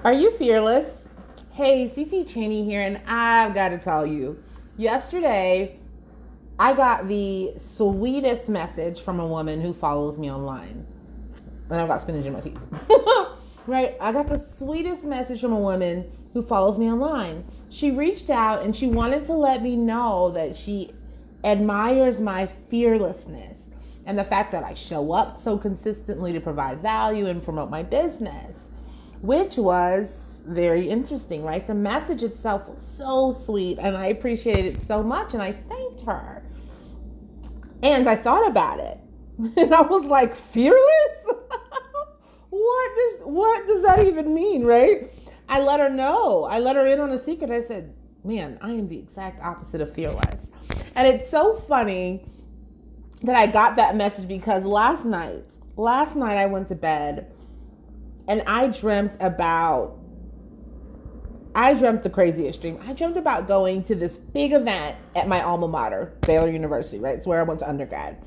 Are you fearless? Hey, Cece Cheney here, and I've got to tell you, yesterday I got the sweetest message from a woman who follows me online. And I've got spinach in my teeth. Right? I got the sweetest message from a woman who follows me online. She reached out and she wanted to let me know that she admires my fearlessness and the fact that I show up so consistently to provide value and promote my business, which was very interesting, right? The message itself was so sweet and I appreciated it so much and I thanked her. And I thought about it and I was like, fearless? What does that even mean, right? I let her know. I let her in on a secret. I said, man, I am the exact opposite of fearless. And it's so funny that I got that message because last night I went to bed and I dreamt the craziest dream. I dreamt about going to this big event at my alma mater, Baylor University, right? It's where I went to undergrad.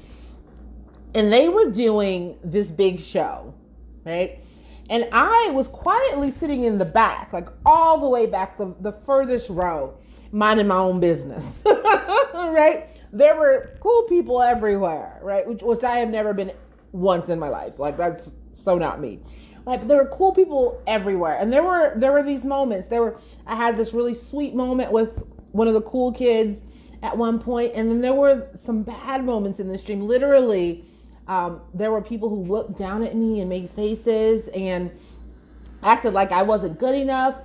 And they were doing this big show, right? And I was quietly sitting in the back, like all the way back, the furthest row, minding my own business, right? There were cool people everywhere, right? Which I have never been once in my life. Like, that's so not me. Right? But there were cool people everywhere. And there were these moments. I had this really sweet moment with one of the cool kids at one point, and then there were some bad moments in this dream. Literally, there were people who looked down at me and made faces and acted like I wasn't good enough.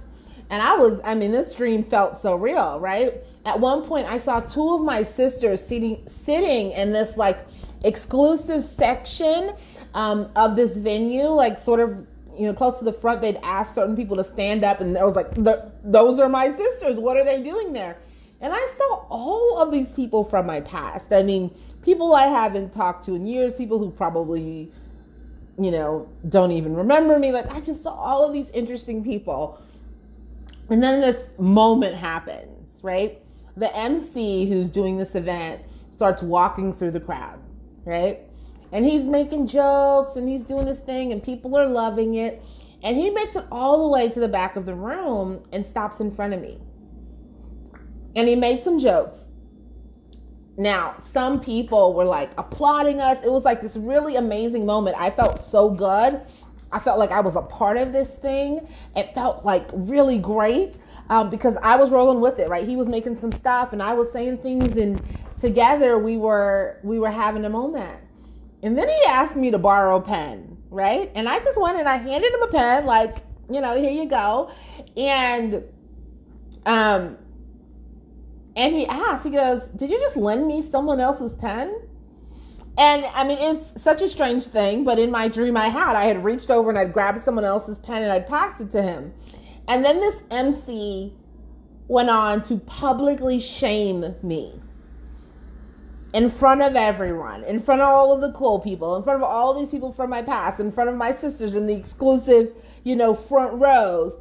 And this dream felt so real, right? At one point, I saw two of my sisters sitting in this like exclusive section of this venue, like sort of, close to the front. They'd asked certain people to stand up, and I was like, those are my sisters. What are they doing there? And I saw all of these people from my past. I mean, people I haven't talked to in years, people who probably, don't even remember me. Like, I just saw all of these interesting people. And then this moment happens, right? The MC who's doing this event starts walking through the crowd, right? And he's making jokes and he's doing this thing and people are loving it. And he makes it all the way to the back of the room and stops in front of me. And he made some jokes. Now, some people were like applauding us. It was like this really amazing moment. I felt so good. I felt like I was a part of this thing. It felt like really great because I was rolling with it, right? He was making some stuff and I was saying things, and together we were having a moment. And then he asked me to borrow a pen, right? And I just went and I handed him a pen, like, here you go. And he asked, he goes, did you just lend me someone else's pen? And I mean, it's such a strange thing, but in my dream I had reached over and I'd grabbed someone else's pen and I'd passed it to him. And then this MC went on to publicly shame me in front of everyone, in front of all of the cool people, in front of all these people from my past, in front of my sisters in the exclusive, front rows.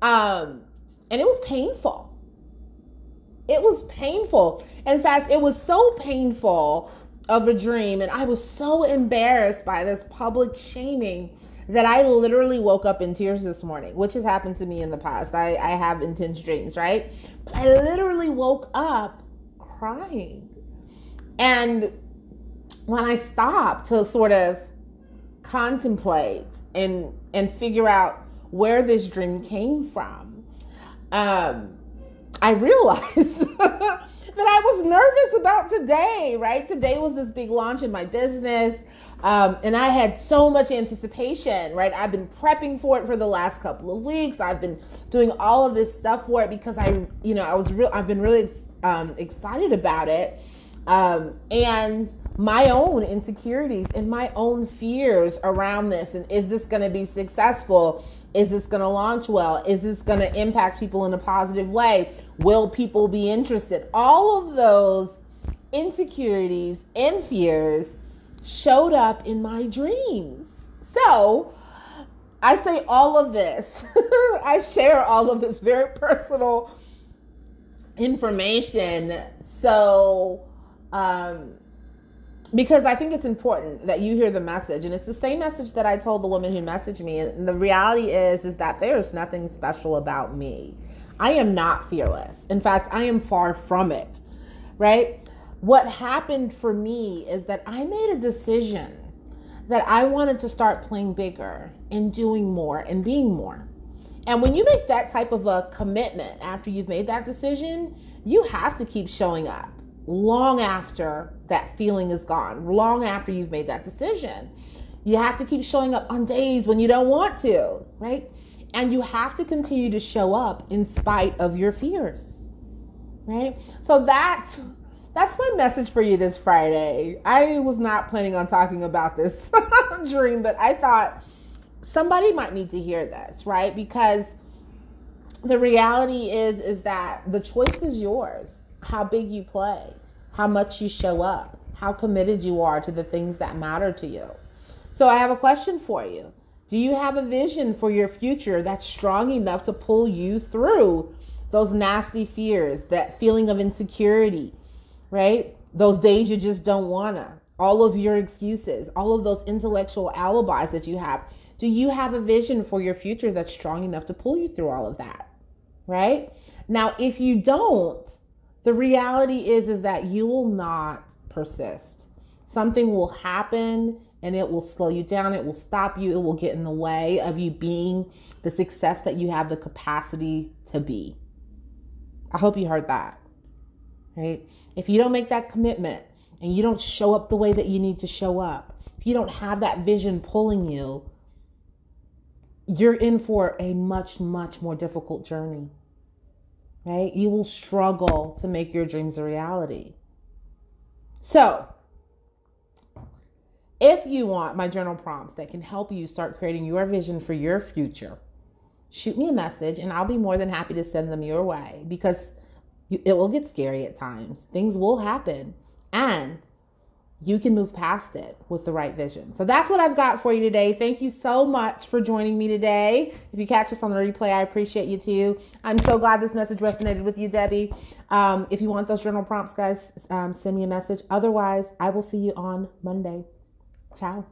And it was painful. It was painful. In fact, it was so painful of a dream, and I was so embarrassed by this public shaming that I literally woke up in tears this morning, which has happened to me in the past. I have intense dreams, right? But I literally woke up crying. And when I stopped to sort of contemplate and figure out where this dream came from, I realized that I was nervous about today, right? Today was this big launch in my business. And I had so much anticipation, right? I've been prepping for it for the last couple of weeks. I've been doing all of this stuff for it because I've been really excited about it. And my own insecurities and my own fears around this. And is this going to be successful? Is this going to launch well? Is this going to impact people in a positive way? Will people be interested? All of those insecurities and fears showed up in my dreams. So I say all of this. I share all of this very personal information so because I think it's important that you hear the message, and it's the same message that I told the woman who messaged me. And the reality is that there's nothing special about me. I am not fearless. In fact, I am far from it, right? What happened for me is that I made a decision that I wanted to start playing bigger and doing more and being more. And when you make that type of a commitment after you've made that decision, you have to keep showing up long after that feeling is gone, long after you've made that decision. You have to keep showing up on days when you don't want to, right? And you have to continue to show up in spite of your fears, right? So that's my message for you this Friday. I was not planning on talking about this dream, but I thought somebody might need to hear this, right? Because the reality is that the choice is yours. How big you play, how much you show up, how committed you are to the things that matter to you. So I have a question for you. Do you have a vision for your future that's strong enough to pull you through those nasty fears, that feeling of insecurity, right? Those days you just don't wanna, all of your excuses, all of those intellectual alibis that you have. Do you have a vision for your future that's strong enough to pull you through all of that, right? Now, if you don't, the reality is that you will not persist. Something will happen and it will slow you down. It will stop you. It will get in the way of you being the success that you have the capacity to be. I hope you heard that, right? If you don't make that commitment and you don't show up the way that you need to show up, if you don't have that vision pulling you, you're in for a much, much more difficult journey, right? You will struggle to make your dreams a reality. So, if you want my journal prompts that can help you start creating your vision for your future, shoot me a message and I'll be more than happy to send them your way, because it will get scary at times. Things will happen and you can move past it with the right vision. So that's what I've got for you today. Thank you so much for joining me today. If you catch us on the replay, I appreciate you too. I'm so glad this message resonated with you, Debbie. If you want those journal prompts, guys, send me a message. Otherwise, I will see you on Monday. Ciao.